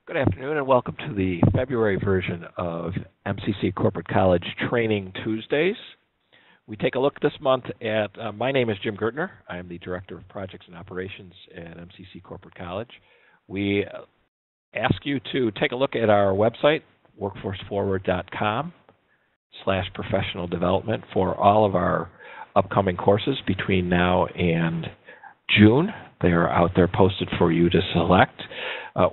Good afternoon and welcome to the February version of MCC Corporate College Training Tuesdays. We take a look this month at, my name is Jim Gertner. I am the Director of Projects and Operations at MCC Corporate College. We ask you to take a look at our website, workforceforward.com/professional development for all of our upcoming courses between now and June. They are out there posted for you to select.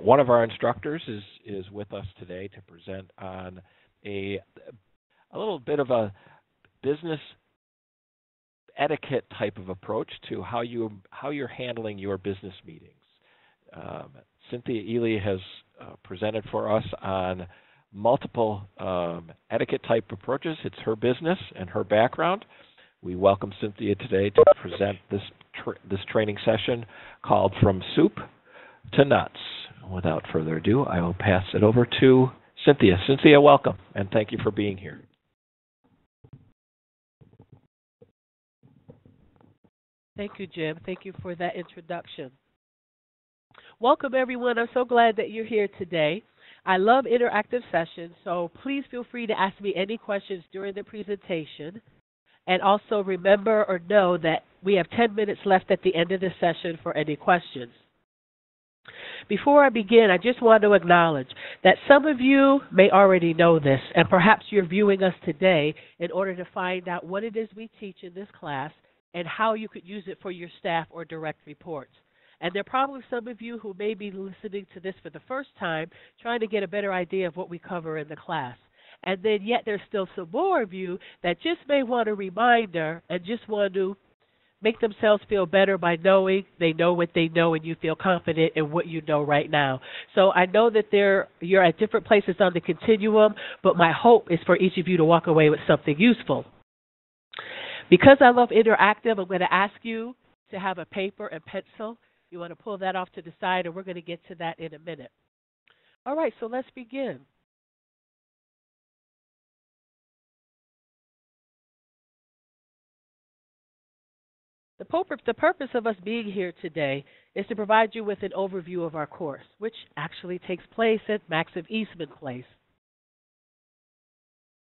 One of our instructors is with us today to present on a little bit of a business etiquette type of approach to how you're handling your business meetings. Cynthia Ely has presented for us on multiple etiquette type approaches. It's her business and her background. We welcome Cynthia today to present this training session called From Soup to Nuts. Without further ado, I will pass it over to Cynthia. Cynthia, welcome, and thank you for being here. Thank you, Jim. Thank you for that introduction. Welcome, everyone. I'm so glad that you're here today. I love interactive sessions, so please feel free to ask me any questions during the presentation. And also remember or know that we have 10 minutes left at the end of the session for any questions. Before I begin, I just want to acknowledge that some of you may already know this, and perhaps you're viewing us today in order to find out what it is we teach in this class and how you could use it for your staff or direct reports. And there are probably some of you who may be listening to this for the first time, trying to get a better idea of what we cover in the class. And then yet there's still some more of you that just may want a reminder and just want to make themselves feel better by knowing they know what they know and you feel confident in what you know right now. So I know that you're at different places on the continuum, but my hope is for each of you to walk away with something useful. Because I love interactive, I'm going to ask you to have a paper and pencil. You want to pull that off to the side, and we're going to get to that in a minute. All right, so let's begin. The purpose of us being here today is to provide you with an overview of our course, which actually takes place at Maxim Eastman Place.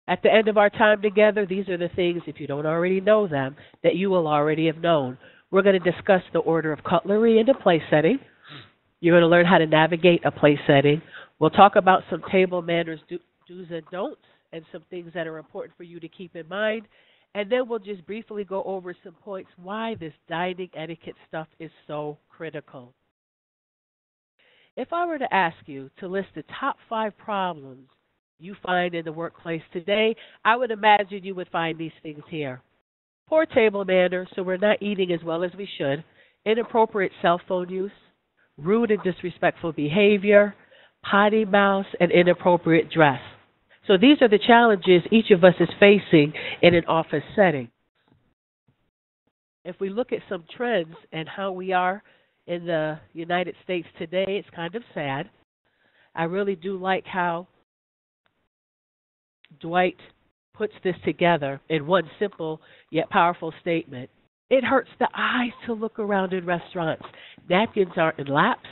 At the end of our time together, these are the things, if you don't already know them, that you will already have known. We're going to discuss the order of cutlery in a place setting. You're going to learn how to navigate a place setting. We'll talk about some table manners, do's and don'ts, and some things that are important for you to keep in mind. And then we'll just briefly go over some points why this dining etiquette stuff is so critical. If I were to ask you to list the top 5 problems you find in the workplace today, I would imagine you would find these things here. Poor table manners, so we're not eating as well as we should. Inappropriate cell phone use. Rude and disrespectful behavior. Potty mouth, and inappropriate dress. So these are the challenges each of us is facing in an office setting. If we look at some trends and how we are in the United States today, it's kind of sad. I really do like how Dwight puts this together in one simple yet powerful statement. It hurts the eyes to look around in restaurants. Napkins are in laps.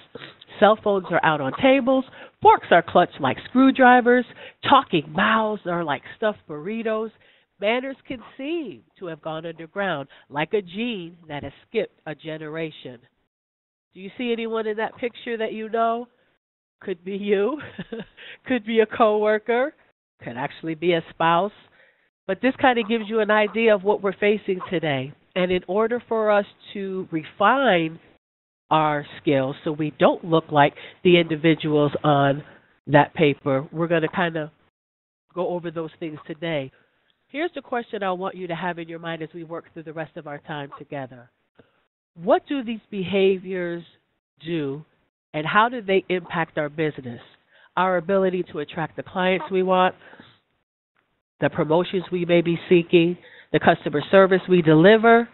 Cell phones are out on tables. Forks are clutched like screwdrivers. Talking mouths are like stuffed burritos. Manners can seem to have gone underground, like a gene that has skipped a generation. Do you see anyone in that picture that you know? Could be you. Could be a coworker. Could actually be a spouse. But this kind of gives you an idea of what we're facing today. And in order for us to refine our skills so we don't look like the individuals on that paper, we're going to kind of go over those things today. Here's the question I want you to have in your mind as we work through the rest of our time together. What do these behaviors do, and how do they impact our business? Our ability to attract the clients we want, the promotions we may be seeking, the customer service we deliver,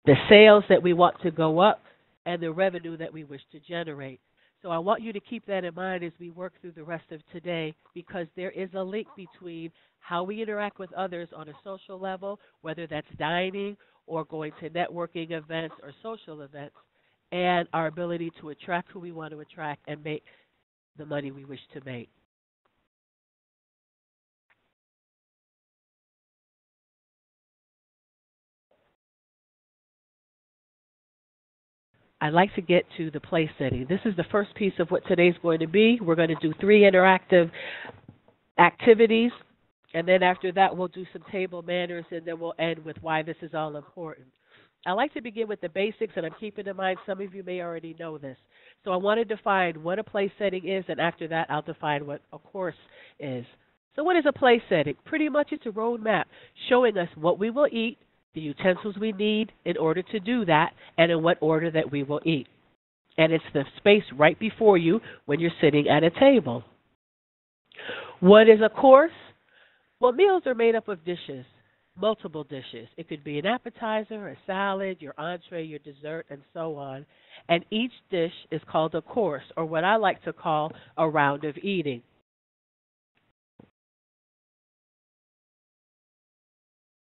the sales that we want to go up, and the revenue that we wish to generate. So I want you to keep that in mind as we work through the rest of today, because there is a link between how we interact with others on a social level, whether that's dining or going to networking events or social events, and our ability to attract who we want to attract and make the money we wish to make. I'd like to get to the place setting. This is the first piece of what today's going to be. We're going to do 3 interactive activities, and then after that we'll do some table manners, and then we'll end with why this is all important. I like to begin with the basics, and I'm keeping in mind some of you may already know this. So I want to define what a place setting is, and after that I'll define what a course is. So what is a place setting? Pretty much it's a roadmap showing us what we will eat, the utensils we need in order to do that, and in what order that we will eat. And it's the space right before you when you're sitting at a table. What is a course? Well, meals are made up of dishes, multiple dishes. It could be an appetizer, a salad, your entree, your dessert, and so on. And each dish is called a course, or what I like to call a round of eating.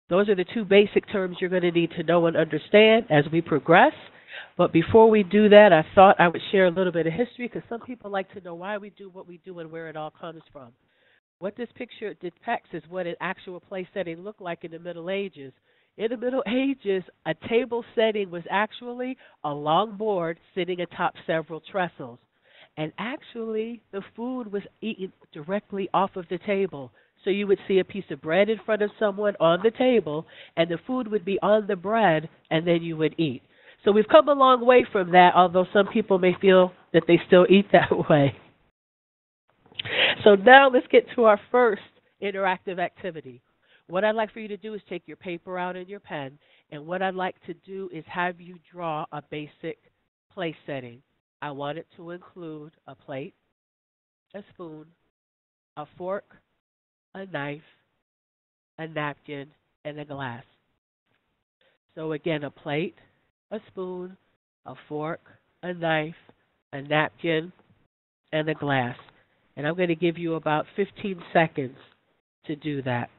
Those are the 2 basic terms you're going to need to know and understand as we progress. But before we do that, I thought I would share a little bit of history because some people like to know why we do what we do and where it all comes from. What this picture depicts is what an actual place setting looked like in the Middle Ages. In the Middle Ages, a table setting was actually a long board sitting atop several trestles. And actually, the food was eaten directly off of the table. So you would see a piece of bread in front of someone on the table, and the food would be on the bread, and then you would eat. So we've come a long way from that, although some people may feel that they still eat that way. So now let's get to our first interactive activity. What I'd like for you to do is take your paper out and your pen, and what I'd like to do is have you draw a basic place setting. I want it to include a plate, a spoon, a fork, a knife, a napkin, and a glass. So again, a plate, a spoon, a fork, a knife, a napkin, and a glass. And I'm going to give you about 15 seconds to do that.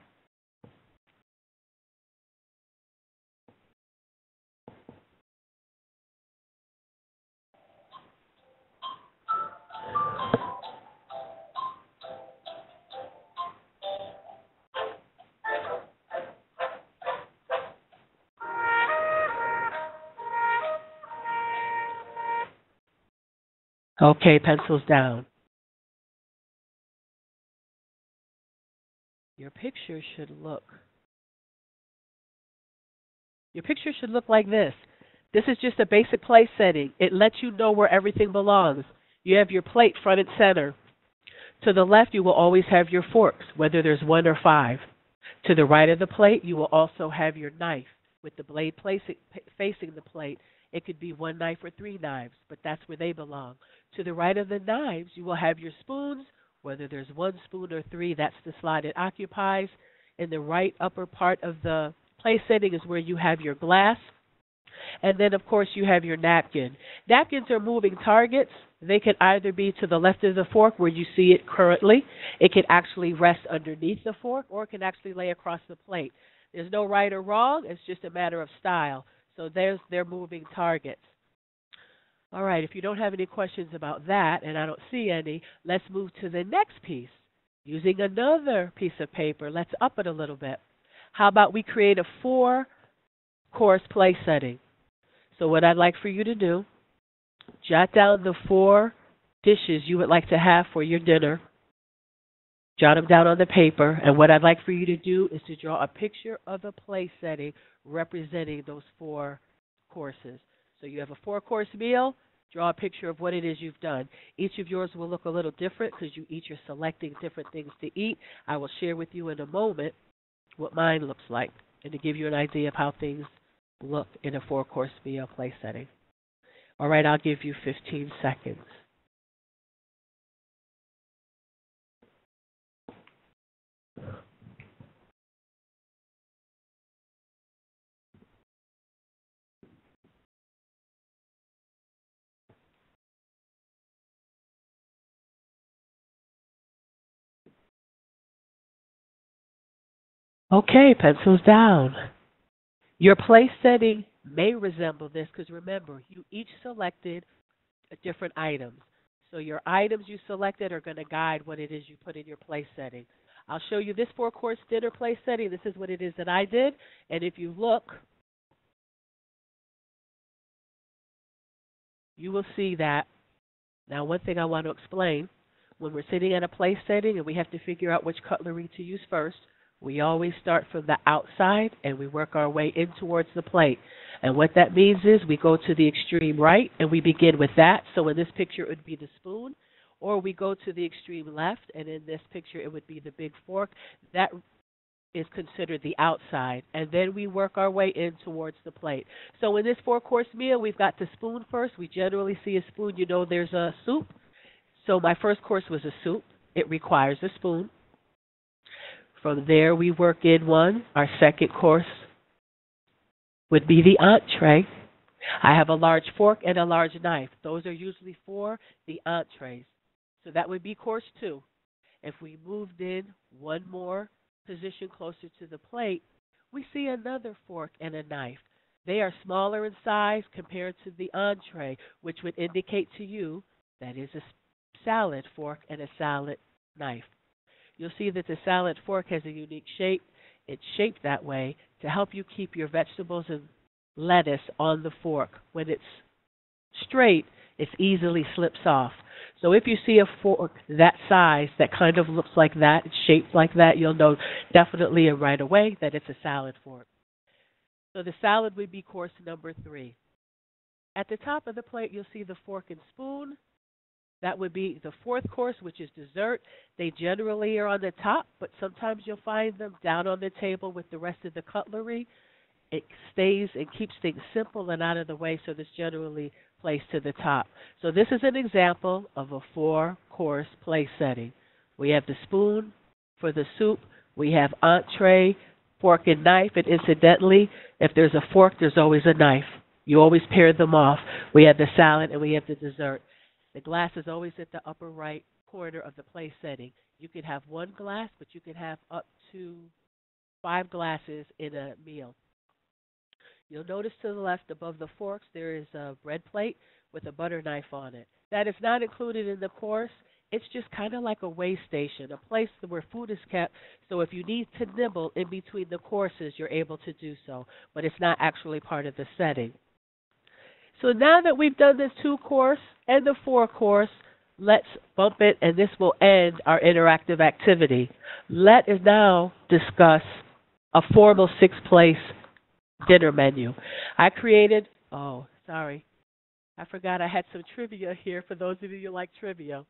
Okay, pencils down. Your picture should look like this. This is just a basic place setting. It lets you know where everything belongs. You have your plate front and center. To the left, you will always have your forks, whether there's 1 or 5. To the right of the plate, you will also have your knife with the blade facing the plate. It could be 1 knife or 3 knives, but that's where they belong. To the right of the knives, you will have your spoons, whether there's 1 spoon or 3, that's the slot it occupies. In the right upper part of the place setting is where you have your glass. And then, of course, you have your napkin. Napkins are moving targets. They can either be to the left of the fork where you see it currently. It can actually rest underneath the fork, or it can actually lay across the plate. There's no right or wrong. It's just a matter of style. So there's their moving targets. All right, if you don't have any questions about that, and I don't see any, let's move to the next piece. Using another piece of paper, let's up it a little bit. How about we create a 4-course place setting? So what I'd like for you to do, jot down the 4 dishes you would like to have for your dinner. Jot them down on the paper, and what I'd like for you to do is to draw a picture of a place setting representing those 4 courses. So you have a 4-course meal. Draw a picture of what it is you've done. Each of yours will look a little different because you each are selecting different things to eat. I will share with you in a moment what mine looks like and to give you an idea of how things look in a 4-course meal place setting. All right, I'll give you 15 seconds. Okay, pencils down. Your place setting may resemble this because remember, you each selected different items. So your items you selected are going to guide what it is you put in your place setting. I'll show you this four-course dinner place setting. This is what it is that I did. And if you look, you will see that. Now, one thing I want to explain, when we're sitting at a place setting and we have to figure out which cutlery to use first, we always start from the outside and we work our way in towards the plate. And what that means is we go to the extreme right and we begin with that. So in this picture, it would be the spoon. Or we go to the extreme left, and in this picture, it would be the big fork. That is considered the outside. And then we work our way in towards the plate. So in this four-course meal, we've got the spoon first. We generally see a spoon. You know there's a soup. So my first course was a soup. It requires a spoon. From there, we work in one. Our second course would be the entree. I have a large fork and a large knife. Those are usually for the entrees. So that would be course 2. If we moved in one more position closer to the plate, we see another fork and a knife. They are smaller in size compared to the entree, which would indicate to you that is a salad fork and a salad knife. You'll see that the salad fork has a unique shape. It's shaped that way to help you keep your vegetables and lettuce on the fork. When it's straight, it easily slips off. So if you see a fork that size that kind of looks like that, it's shaped like that, you'll know definitely and right away that it's a salad fork. So the salad would be course number 3. At the top of the plate, you'll see the fork and spoon. That would be the fourth course, which is dessert. They generally are on the top, but sometimes you'll find them down on the table with the rest of the cutlery. It stays and keeps things simple and out of the way, so this generally placed to the top. So this is an example of a 4-course place setting. We have the spoon for the soup. We have entree, fork, and knife. And incidentally, if there's a fork, there's always a knife. You always pair them off. We have the salad and we have the dessert. The glass is always at the upper right corner of the place setting. You could have one glass, but you could have up to 5 glasses in a meal. You'll notice to the left above the forks there is a bread plate with a butter knife on it. That is not included in the course. It's just kind of like a weigh station, a place where food is kept. So if you need to nibble in between the courses, you're able to do so. But it's not actually part of the setting. So now that we've done this 2-course and the 4-course, let's bump it, and this will end our interactive activity. Let us now discuss a formal 6-place dinner menu. I created, I forgot I had some trivia here for those of you who like trivia.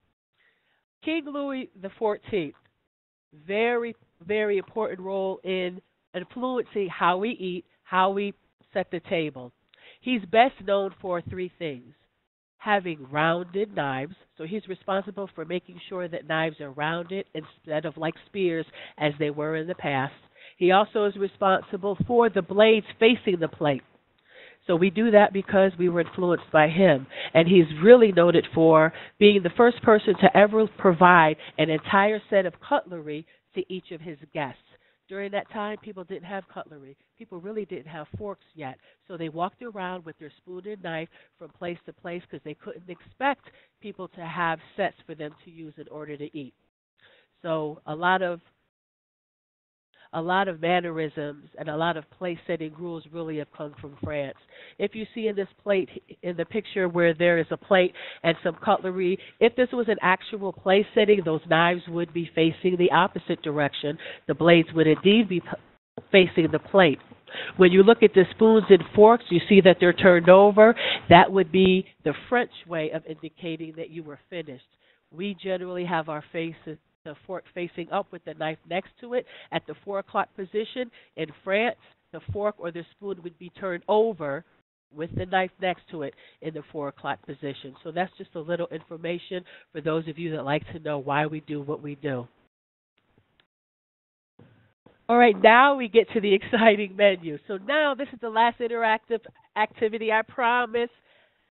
King Louis XIV, very, very important role in influencing how we eat, how we set the table. He's best known for 3 things. Having rounded knives, so he's responsible for making sure that knives are rounded instead of like spears as they were in the past. He also is responsible for the blades facing the plate. So we do that because we were influenced by him. And he's really noted for being the first person to ever provide an entire set of cutlery to each of his guests. During that time, people didn't have cutlery. People really didn't have forks yet. So they walked around with their spoon and knife from place to place because they couldn't expect people to have sets for them to use in order to eat. So a lot of mannerisms and a lot of place-setting rules really have come from France. If you see in this plate, in the picture where there is a plate and some cutlery, if this was an actual place setting, those knives would be facing the opposite direction. The blades would indeed be facing the plate. When you look at the spoons and forks, you see that they're turned over. That would be the French way of indicating that you were finished. We generally have our faces, the fork facing up with the knife next to it at the 4 o'clock position. In France, the fork or the spoon would be turned over with the knife next to it in the 4 o'clock position. So that's just a little information for those of you that like to know why we do what we do. All right, now we get to the exciting menu. So now this is the last interactive activity, I promise.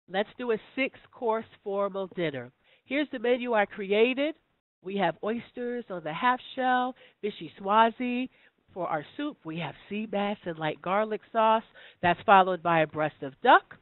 Let's do a 6-course formal dinner. Here's the menu I created. We have oysters on the half shell, vichyssoise. For our soup, we have sea bass and light garlic sauce. That's followed by a breast of duck.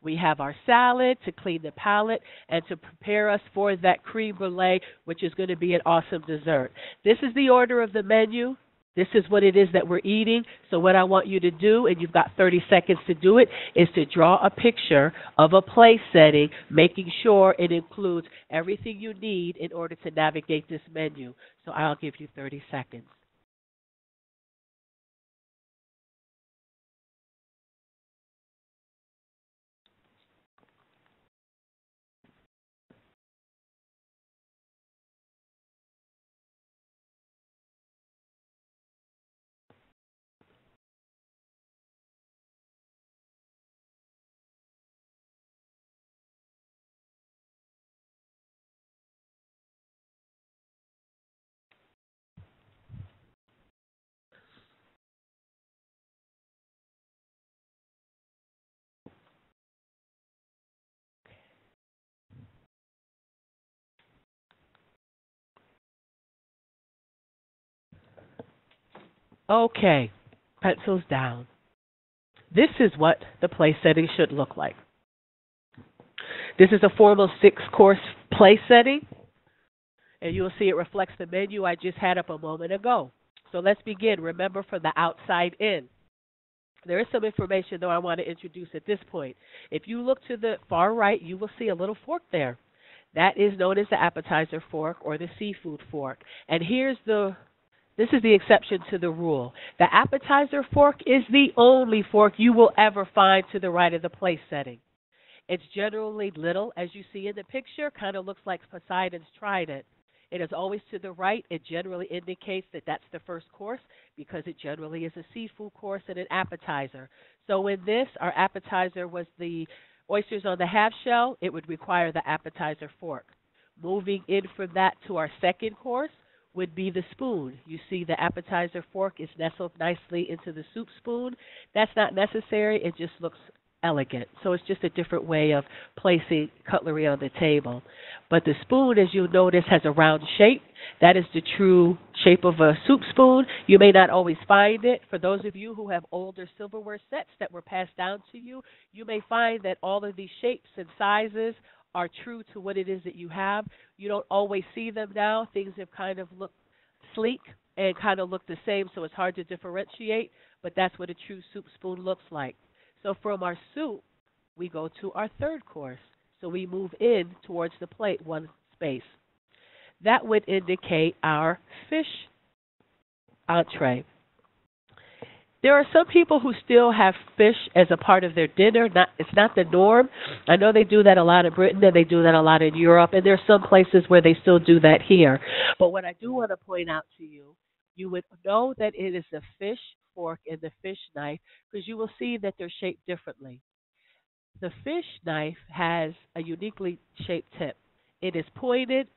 We have our salad to clean the palate and to prepare us for that creme brulee, which is going to be an awesome dessert. This is the order of the menu. This is what it is that we're eating. So what I want you to do, and you've got 30 seconds to do it, is to draw a picture of a place setting, making sure it includes everything you need in order to navigate this menu. So I'll give you 30 seconds. Okay, pencils down. This is what the place setting should look like. This is a formal 6-course place setting, and you'll see it reflects the menu I just had up a moment ago. So let's begin. Remember, from the outside in. There is some information, though, I want to introduce at this point. If you look to the far right, you will see a little fork there. That is known as the appetizer fork or the seafood fork. And this is the exception to the rule. The appetizer fork is the only fork you will ever find to the right of the place setting. It's generally little, as you see in the picture, kind of looks like Poseidon's trident. It is always to the right. It generally indicates that that's the first course because it generally is a seafood course and an appetizer. So in this, our appetizer was the oysters on the half shell. It would require the appetizer fork. Moving in from that to our second course would be the spoon. You see the appetizer fork is nestled nicely into the soup spoon. That's not necessary. It just looks elegant. So it's just a different way of placing cutlery on the table. But the spoon, as you'll notice, has a round shape. That is the true shape of a soup spoon. You may not always find it. For those of you who have older silverware sets that were passed down to you, you may find that all of these shapes and sizes are true to what it is that you have. You don't always see them now. Things have kind of looked sleek and kind of look the same, so it's hard to differentiate, but that's what a true soup spoon looks like. So from our soup, we go to our third course. So we move in towards the plate one space. That would indicate our fish entree. There are some people who still have fish as a part of their dinner. It's not the norm. I know they do that a lot in Britain and they do that a lot in Europe, and there are some places where they still do that here. But what I do want to point out to you, you would know that it is the fish fork and the fish knife because you will see that they're shaped differently. The fish knife has a uniquely shaped tip. It is pointed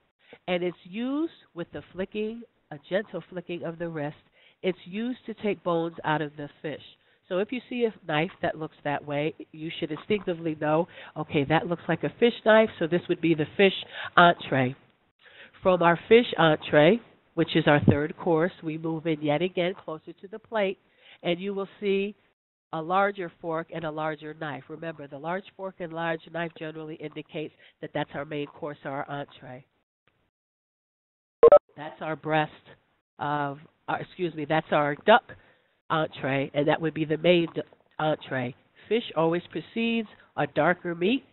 and it's used with the flicking, a gentle flicking of the wrist. It's used to take bones out of the fish. So if you see a knife that looks that way, you should instinctively know, okay, that looks like a fish knife, so this would be the fish entree. From our fish entree, which is our third course, we move in yet again closer to the plate, and you will see a larger fork and a larger knife. Remember, the large fork and large knife generally indicates that that's our main course or our entree. That's our that's our duck entree, and that would be the main entree. Fish always precedes a darker meat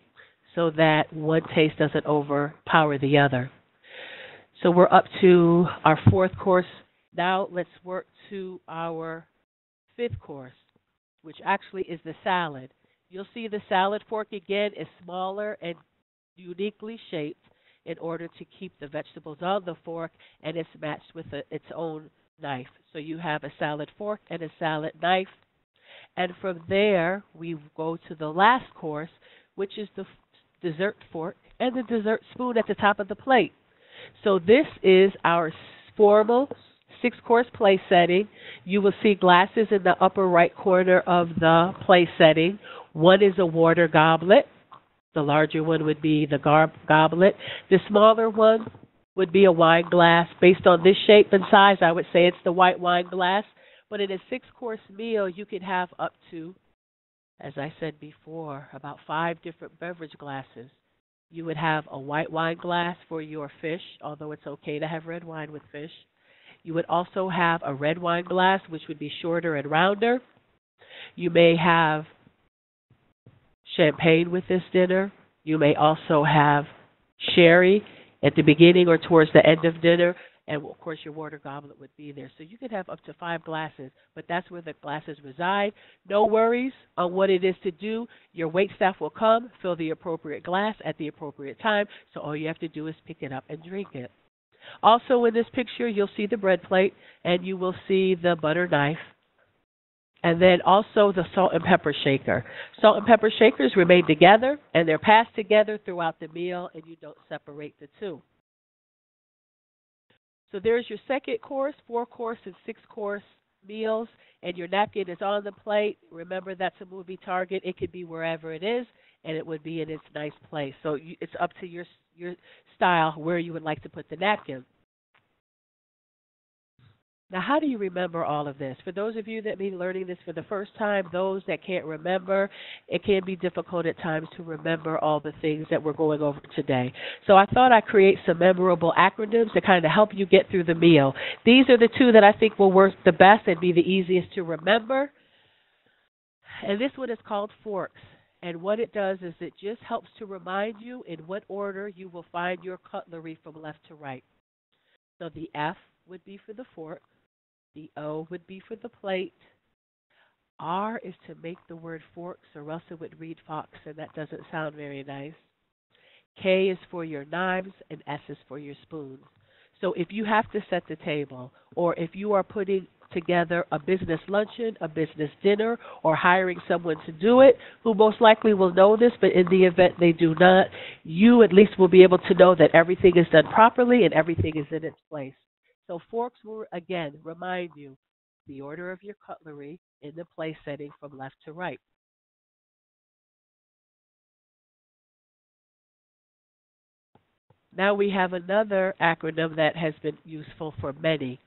so that one taste doesn't overpower the other. So we're up to our fourth course. Now let's work to our fifth course, which actually is the salad. You'll see the salad fork again is smaller and uniquely shaped in order to keep the vegetables on the fork, and it's matched with its own knife. So you have a salad fork and a salad knife. And from there, we go to the last course, which is the dessert fork and the dessert spoon at the top of the plate. So this is our formal 6-course place setting. You will see glasses in the upper right corner of the place setting. One is a water goblet. The larger one would be the goblet. The smaller one would be a wine glass. Based on this shape and size, I would say it's the white wine glass. But in a 6-course meal, you can have up to As I said before, about 5 different beverage glasses. You would have a white wine glass for your fish, although it's okay to have red wine with fish. You would also have a red wine glass, which would be shorter and rounder. You may have champagne with this dinner. You may also have sherry at the beginning or towards the end of dinner. And of course, your water goblet would be there. So you could have up to 5 glasses, but that's where the glasses reside. No worries on what it is to do. Your wait staff will come, fill the appropriate glass at the appropriate time. So all you have to do is pick it up and drink it. Also, in this picture, you'll see the bread plate and you will see the butter knife. And then also the salt and pepper shaker. Salt and pepper shakers remain together and they're passed together throughout the meal and you don't separate the two. So there's your second course, 4-course and 6-course meals, and your napkin is on the plate. Remember, that's a movie target. It could be wherever it is, and it would be in its nice place. So it's up to your style where you would like to put the napkin. Now, how do you remember all of this? For those of you that may be learning this for the first time, those that can't remember, it can be difficult at times to remember all the things that we're going over today. So I thought I'd create some memorable acronyms to kind of help you get through the meal. These are the 2 that I think will work the best and be the easiest to remember. And this one is called forks. And what it does is it just helps to remind you in what order you will find your cutlery from left to right. So the F would be for the fork. The O would be for the plate. R is to make the word forks, or else it would read fox, and that doesn't sound very nice. K is for your knives, and S is for your spoons. So if you have to set the table, or if you are putting together a business luncheon, a business dinner, or hiring someone to do it, who most likely will know this, but in the event they do not, you at least will be able to know that everything is done properly and everything is in its place. So forks will, again, remind you the order of your cutlery in the place setting from left to right. Now we have another acronym that has been useful for many.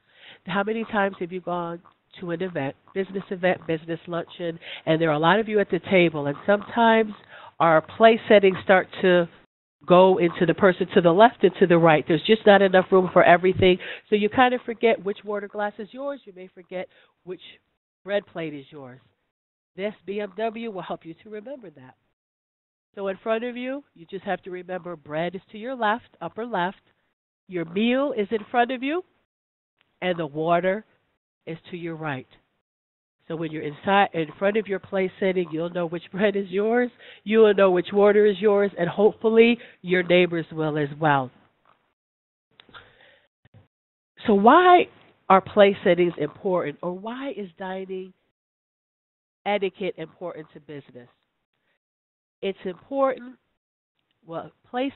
How many times have you gone to an event, business luncheon, and there are a lot of you at the table, and sometimes our place settings start to go into the person to the left and to the right. There's just not enough room for everything. So you kind of forget which water glass is yours. You may forget which bread plate is yours. This BMW will help you to remember that. So in front of you, you just have to remember bread is to your left, upper left. Your meal is in front of you, and the water is to your right. So when you're in front of your place setting, you'll know which bread is yours, you will know which water is yours, and hopefully your neighbors will as well. So why are place settings important, or why is dining etiquette important to business? It's important, well, place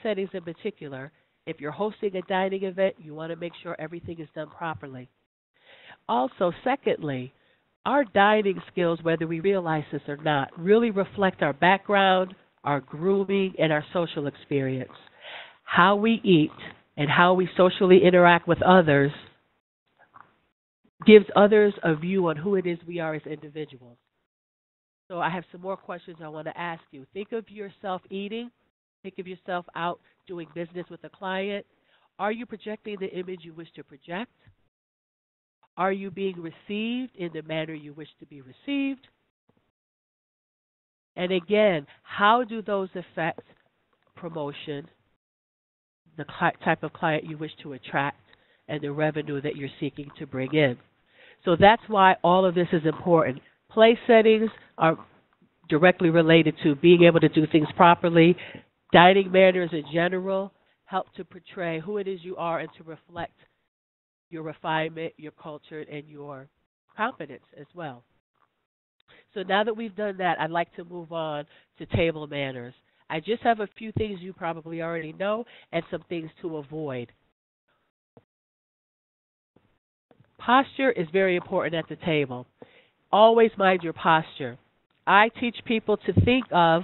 settings in particular. If you're hosting a dining event, you want to make sure everything is done properly. Also, secondly, our dining skills, whether we realize this or not, really reflect our background, our grooming, and our social experience. How we eat and how we socially interact with others gives others a view on who it is we are as individuals. So I have some more questions I want to ask you. Think of yourself eating. Think of yourself out doing business with a client. Are you projecting the image you wish to project? Are you being received in the manner you wish to be received? And again, how do those affect promotion, the type of client you wish to attract, and the revenue that you're seeking to bring in? So that's why all of this is important. Place settings are directly related to being able to do things properly. Dining manners in general help to portray who it is you are and to reflect your refinement, your culture, and your competence as well. So now that we've done that, I'd like to move on to table manners. I just have a few things you probably already know and some things to avoid. Posture is very important at the table. Always mind your posture. I teach people to think of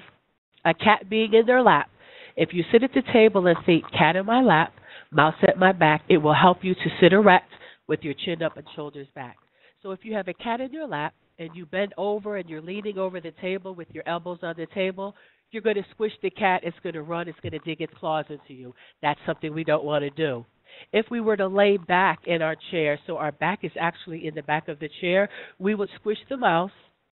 a cat being in their lap. If you sit at the table and think, cat in my lap, mouse at my back, it will help you to sit erect with your chin up and shoulders back. So if you have a cat in your lap, and you bend over and you're leaning over the table with your elbows on the table, you're going to squish the cat. It's going to run. It's going to dig its claws into you. That's something we don't want to do. If we were to lay back in our chair, so our back is actually in the back of the chair, we would squish the mouse,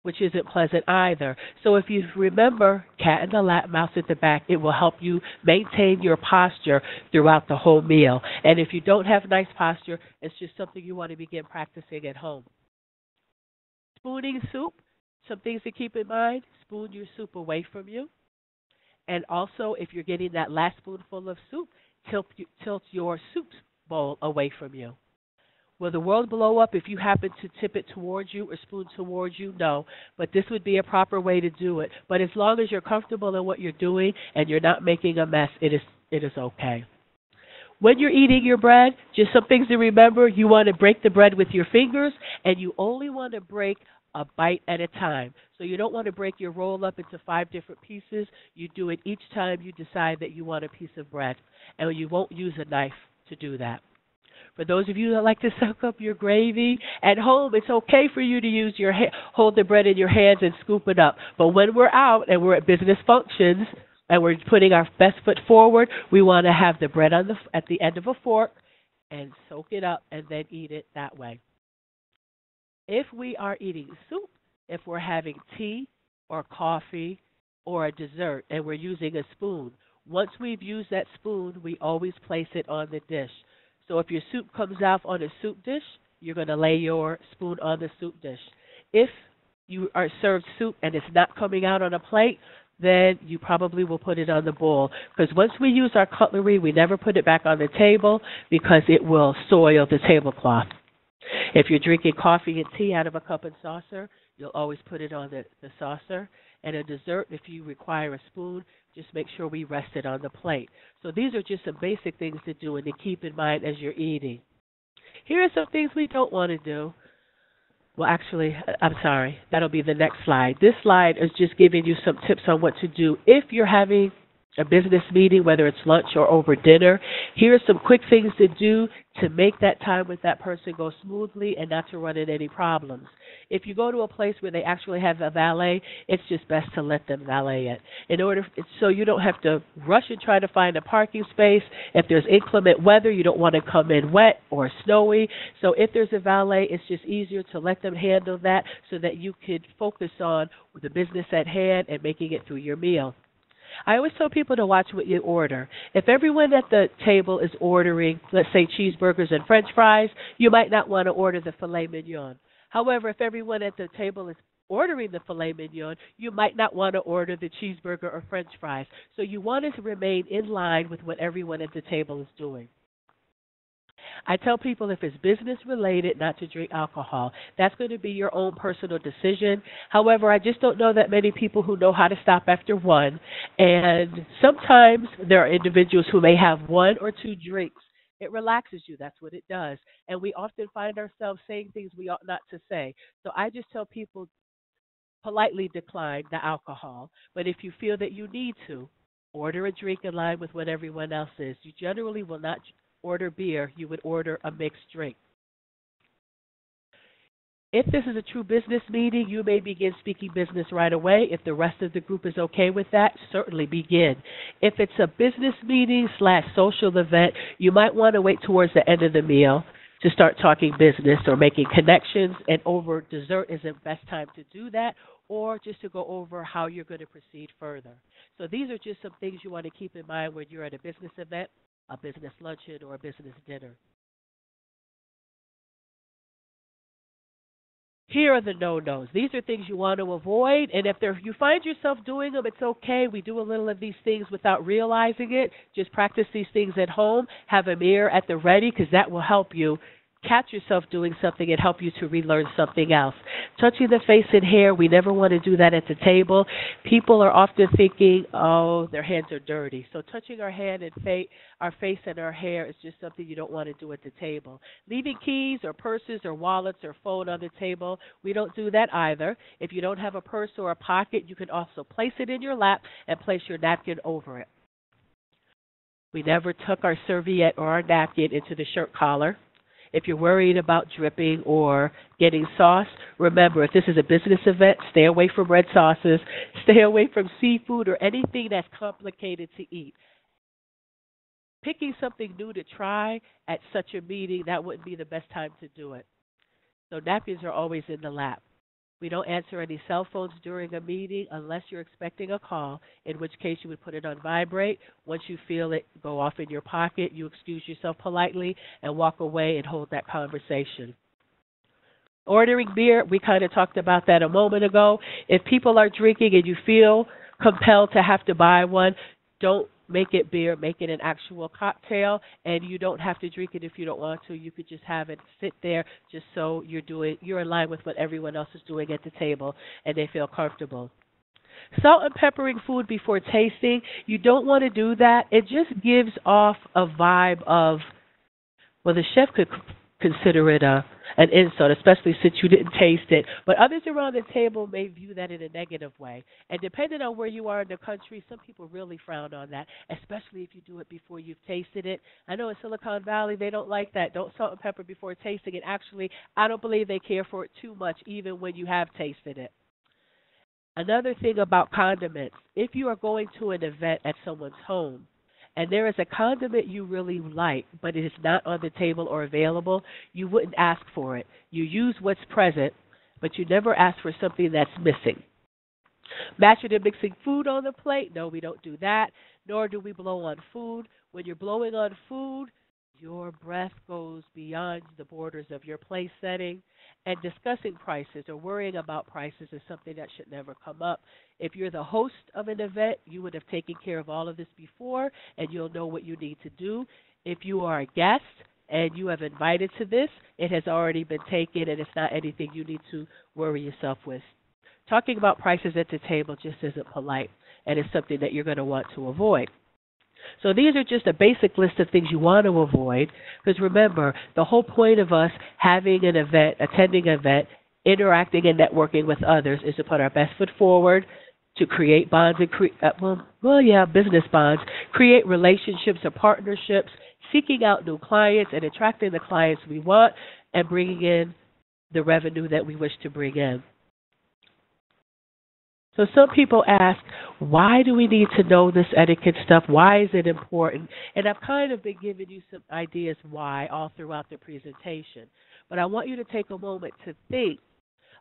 which isn't pleasant either. So if you remember cat in the lap, mouse at the back, it will help you maintain your posture throughout the whole meal. And if you don't have nice posture, it's just something you want to begin practicing at home. Spooning soup, some things to keep in mind. Spoon your soup away from you. And also, if you're getting that last spoonful of soup, tilt your soup bowl away from you. Will the world blow up if you happen to tip it towards you or spoon towards you? No, but this would be a proper way to do it. But as long as you're comfortable in what you're doing and you're not making a mess, it is okay. When you're eating your bread, just some things to remember. You want to break the bread with your fingers, and you only want to break a bite at a time. So you don't want to break your roll up into 5 different pieces. You do it each time you decide that you want a piece of bread, and you won't use a knife to do that. For those of you that like to soak up your gravy at home, it's okay for you to use hold the bread in your hands and scoop it up. But when we're out and we're at business functions and we're putting our best foot forward, we want to have the bread at the end of a fork and soak it up and then eat it that way. If we are eating soup, if we're having tea or coffee or a dessert and we're using a spoon, once we've used that spoon, we always place it on the dish. So if your soup comes out on a soup dish, you're going to lay your spoon on the soup dish. If you are served soup and it's not coming out on a plate, then you probably will put it on the bowl. Because once we use our cutlery, we never put it back on the table because it will soil the tablecloth. If you're drinking coffee and tea out of a cup and saucer, you'll always put it on the saucer. And a dessert, if you require a spoon, just make sure we rest it on the plate. So these are just some basic things to do and to keep in mind as you're eating. Here are some things we don't want to do. Well, actually, I'm sorry. That'll be the next slide. This slide is just giving you some tips on what to do if you're having a business meeting, whether it's lunch or over dinner. Here are some quick things to do to make that time with that person go smoothly and not to run into any problems. If you go to a place where they actually have a valet, it's just best to let them valet it. So you don't have to rush and try to find a parking space. If there's inclement weather, you don't want to come in wet or snowy. So if there's a valet, it's just easier to let them handle that so that you could focus on the business at hand and making it through your meal. I always tell people to watch what you order. If everyone at the table is ordering, let's say, cheeseburgers and French fries, you might not want to order the filet mignon. However, if everyone at the table is ordering the filet mignon, you might not want to order the cheeseburger or French fries. So you want to remain in line with what everyone at the table is doing. I tell people if it's business related not to drink alcohol. That's going to be your own personal decision. However, I just don't know that many people who know how to stop after one. And sometimes there are individuals who may have 1 or 2 drinks. It relaxes you. That's what it does. And we often find ourselves saying things we ought not to say. So I just tell people politely decline the alcohol. But if you feel that you need to, order a drink in line with what everyone else is. You generally will not order beer, you would order a mixed drink. If this is a true business meeting, you may begin speaking business right away. If the rest of the group is okay with that, certainly begin. If it's a business meeting / social event, you might want to wait towards the end of the meal to start talking business or making connections, and over dessert is the best time to do that, or just to go over how you're going to proceed further. So these are just some things you want to keep in mind when you're at a business event, a business luncheon, or a business dinner. Here are the no-nos. These are things you want to avoid, and if you find yourself doing them, it's okay. We do a little of these things without realizing it. Just practice these things at home. Have a mirror at the ready because that will help you catch yourself doing something and help you to relearn something else. Touching the face and hair, we never want to do that at the table. People are often thinking, oh, their hands are dirty. So touching our hand and our face and our hair is just something you don't want to do at the table. Leaving keys or purses or wallets or phone on the table, we don't do that either. If you don't have a purse or a pocket, you can also place it in your lap and place your napkin over it. We never tuck our serviette or our napkin into the shirt collar. If you're worried about dripping or getting sauce, remember if this is a business event, stay away from red sauces, stay away from seafood or anything that's complicated to eat. Picking something new to try at such a meeting, that wouldn't be the best time to do it. So napkins are always in the lap. We don't answer any cell phones during a meeting unless you're expecting a call, in which case you would put it on vibrate. Once you feel it go off in your pocket, you excuse yourself politely and walk away and hold that conversation. Ordering beer, we kind of talked about that a moment ago. If people are drinking and you feel compelled to have to buy one, don't make it beer, make it an actual cocktail, and you don't have to drink it if you don't want to. You could just have it sit there just so you're in line with what everyone else is doing at the table and they feel comfortable. Salt and peppering food before tasting, you don't want to do that. It just gives off a vibe of, well, the chef could consider it an insult, especially since you didn't taste it. But others around the table may view that in a negative way. And depending on where you are in the country, some people really frown on that, especially if you do it before you've tasted it. I know in Silicon Valley, they don't like that. Don't salt and pepper before tasting it. Actually, I don't believe they care for it too much, even when you have tasted it. Another thing about condiments, if you are going to an event at someone's home, and there is a condiment you really like, but it is not on the table or available, you wouldn't ask for it. You use what's present, but you never ask for something that's missing. Matching and mixing food on the plate, no, we don't do that, nor do we blow on food. When you're blowing on food, your breath goes beyond the borders of your place setting, and discussing prices or worrying about prices is something that should never come up. If you're the host of an event, you would have taken care of all of this before, and you'll know what you need to do. If you are a guest and you have invited to this, it has already been taken, and it's not anything you need to worry yourself with. Talking about prices at the table just isn't polite, and it's something that you're going to want to avoid. So these are just a basic list of things you want to avoid, because remember, the whole point of us having an event, attending an event, interacting and networking with others is to put our best foot forward, to create bonds and business bonds, create relationships or partnerships, seeking out new clients and attracting the clients we want, and bringing in the revenue that we wish to bring in. So some people ask, why do we need to know this etiquette stuff? Why is it important? And I've kind of been giving you some ideas why all throughout the presentation. But I want you to take a moment to think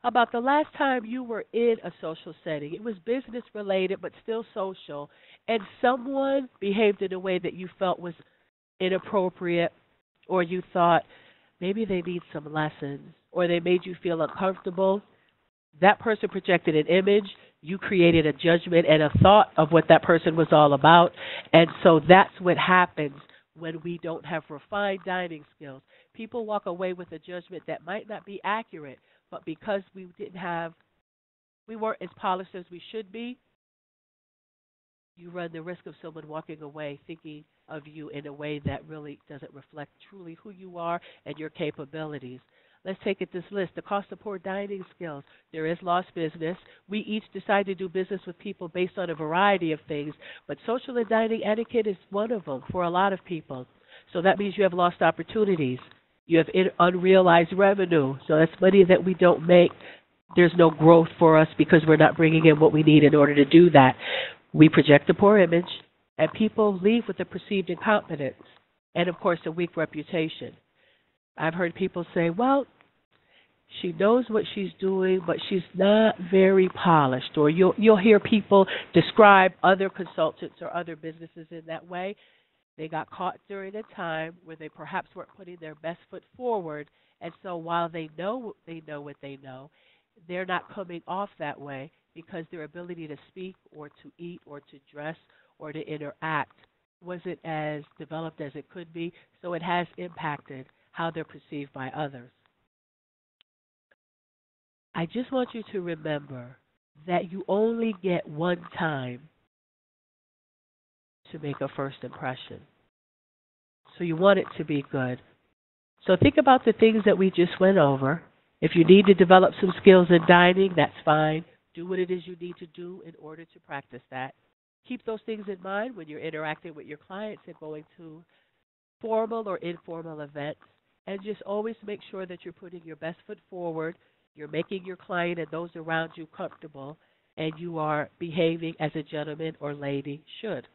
about the last time you were in a social setting. It was business related but still social, and someone behaved in a way that you felt was inappropriate, or you thought maybe they need some lessons, or they made you feel uncomfortable. That person projected an image. You created a judgment and a thought of what that person was all about. And so that's what happens when we don't have refined dining skills. People walk away with a judgment that might not be accurate, but because we weren't as polished as we should be, you run the risk of someone walking away thinking of you in a way that really doesn't reflect truly who you are and your capabilities. Let's take this list. The cost of poor dining skills. There is lost business. We each decide to do business with people based on a variety of things, but social and dining etiquette is one of them for a lot of people. So that means you have lost opportunities. You have unrealized revenue. So that's money that we don't make. There's no growth for us because we're not bringing in what we need in order to do that. We project a poor image, and people leave with a perceived incompetence and, of course, a weak reputation. I've heard people say, well, she knows what she's doing, but she's not very polished. Or you'll hear people describe other consultants or other businesses in that way. They got caught during a time where they perhaps weren't putting their best foot forward, and so while they know what they know, they're not coming off that way because their ability to speak or to eat or to dress or to interact wasn't as developed as it could be, so it has impacted how they're perceived by others. I just want you to remember that you only get one time to make a first impression. So you want it to be good. So think about the things that we just went over. If you need to develop some skills in dining, that's fine. Do what it is you need to do in order to practice that. Keep those things in mind when you're interacting with your clients and going to formal or informal events. And just always make sure that you're putting your best foot forward, you're making your client and those around you comfortable, and you are behaving as a gentleman or lady should.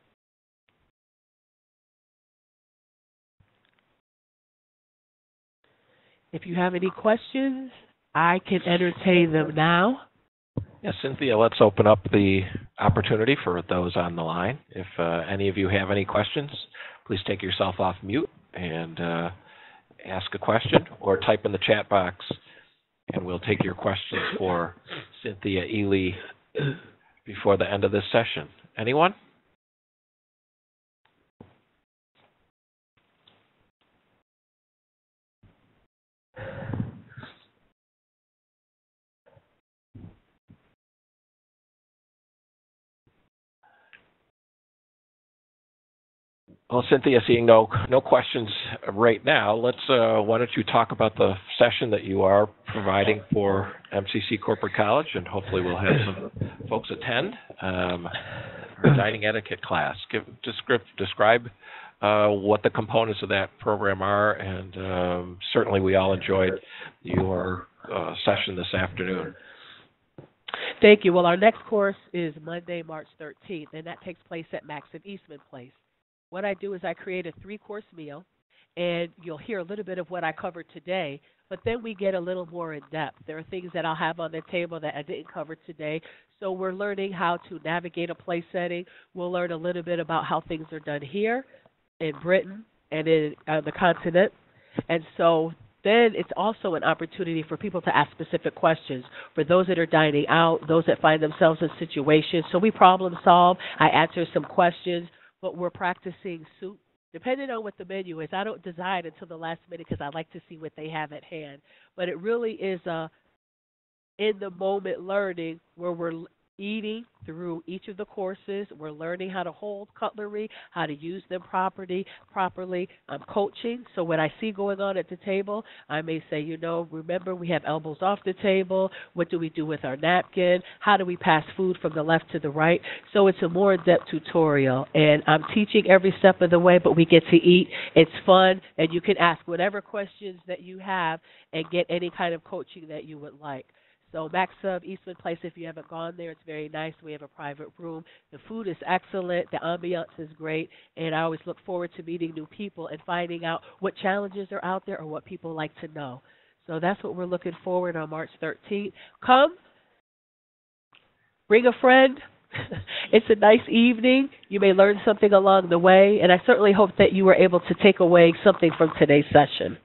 If you have any questions, I can entertain them now. Yes, Cynthia, let's open up the opportunity for those on the line. If any of you have any questions, please take yourself off mute and ask a question or type in the chat box, and we'll take your questions for Cynthia Ely before the end of this session. Anyone? Well, Cynthia, seeing no questions right now, why don't you talk about the session that you are providing for MCC Corporate College, and hopefully we'll have some folks attend our dining etiquette class. Describe what the components of that program are, and certainly we all enjoyed your session this afternoon. Thank you. Well, our next course is Monday, March 13th, and that takes place at Max of Eastman Place. What I do is I create a 3-course meal, and you'll hear a little bit of what I covered today, but then we get a little more in depth. There are things that I'll have on the table that I didn't cover today, so we're learning how to navigate a place setting. We'll learn a little bit about how things are done here in Britain and in the continent, and so then it's also an opportunity for people to ask specific questions. For those that are dining out, those that find themselves in situations, so we problem solve. I answer some questions, but we're practicing soup. Depending on what the menu is, I don't decide until the last minute because I like to see what they have at hand. But it really is a in-the-moment learning where we're eating through each of the courses. We're learning how to hold cutlery, how to use them properly. I'm coaching, so what I see going on at the table, I may say, remember we have elbows off the table. What do we do with our napkin? How do we pass food from the left to the right? So it's a more in-depth tutorial, and I'm teaching every step of the way, but we get to eat. It's fun, and you can ask whatever questions that you have and get any kind of coaching that you would like. So Max of Eastman Place, if you haven't gone there, it's very nice. We have a private room. The food is excellent. The ambiance is great. And I always look forward to meeting new people and finding out what challenges are out there or what people like to know. So that's what we're looking forward on March 13th. Come. Bring a friend. It's a nice evening. You may learn something along the way. And I certainly hope that you were able to take away something from today's session.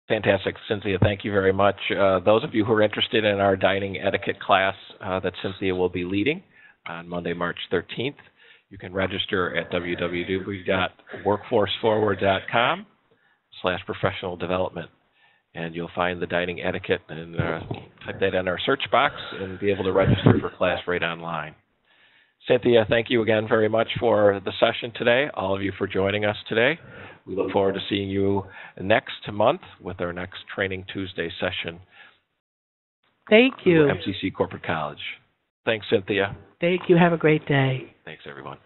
Fantastic, Cynthia. Thank you very much. Those of you who are interested in our dining etiquette class that Cynthia will be leading on Monday, March 13th, you can register at www.workforceforward.com/professional development, and you'll find the dining etiquette and type that in our search box and be able to register for class right online. Cynthia, thank you again very much for the session today, all of you for joining us today. We look forward to seeing you next month with our next Training Tuesday session. Thank you. MCC Corporate College. Thanks, Cynthia. Thank you. Have a great day. Thanks, everyone.